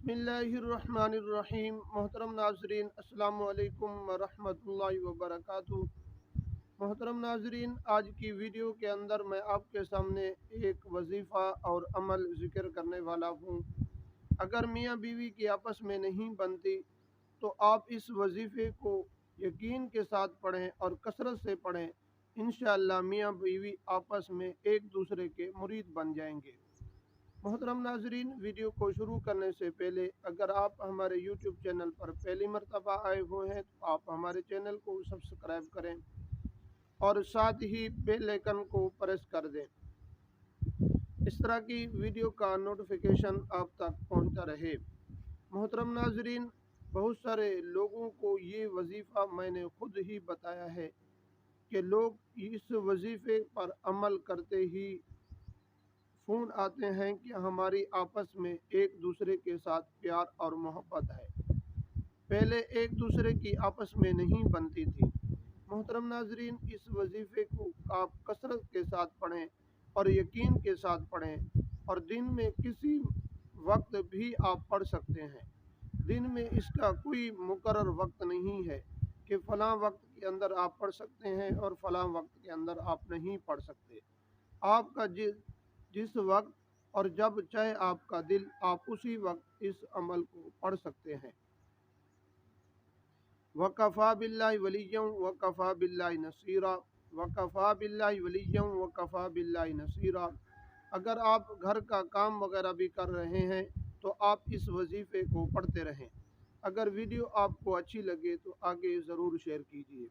बिस्मिल्लाहिर्रहमानिर्रहीम। मोहतरम नाजरीन, अस्सलाम वालेकुम वरहमतुल्लाहि वबरकातुहू। मोहतरम नाजरीन, आज की वीडियो के अंदर मैं आपके सामने एक वजीफ़ा और अमल ज़िक्र करने वाला हूँ। अगर मियाँ बीवी की आपस में नहीं बनती तो आप इस वजीफ़े को यकीन के साथ पढ़ें और कसरत से पढ़ें। इंशाअल्लाह मियाँ बीवी आपस में एक दूसरे के मुरीद बन जाएंगे। मोहतरम नाजरीन, वीडियो को शुरू करने से पहले अगर आप हमारे यूट्यूब चैनल पर पहली मरतबा आए हुए हैं तो आप हमारे चैनल को सब्सक्राइब करें और साथ ही बेल आइकन को प्रेस कर दें। इस तरह की वीडियो का नोटिफिकेशन आप तक पहुंचता रहे। मोहतरम नाजरीन, बहुत सारे लोगों को ये वजीफ़ा मैंने खुद ही बताया है कि लोग इस वजीफ़े पर अमल करते ही फ़ोन आते हैं कि हमारी आपस में एक दूसरे के साथ प्यार और मोहब्बत है। पहले एक दूसरे की आपस में नहीं बनती थी। मोहतरम नाजरीन, इस वजीफ़े को आप कसरत के साथ पढ़ें और यकीन के साथ पढ़ें और दिन में किसी वक्त भी आप पढ़ सकते हैं। दिन में इसका कोई मुकर्रर वक्त नहीं है कि फ़लाँ वक्त के अंदर आप पढ़ सकते हैं और फ़लाँ वक्त के अंदर आप नहीं पढ़ सकते। आपका जिस वक्त और जब चाहे आपका दिल, आप उसी वक्त इस अमल को पढ़ सकते हैं। वकफ़ा बिल्लाहि वलिय्यन वकफ़ा बिल्लाहि नसीरा, वकफ़ा बिल्लाहि वलिय्यन वकफ़ा बिल्लाहि नसीरा। अगर आप घर का काम वगैरह भी कर रहे हैं तो आप इस वजीफ़े को पढ़ते रहें। अगर वीडियो आपको अच्छी लगे तो आगे ज़रूर शेयर कीजिए।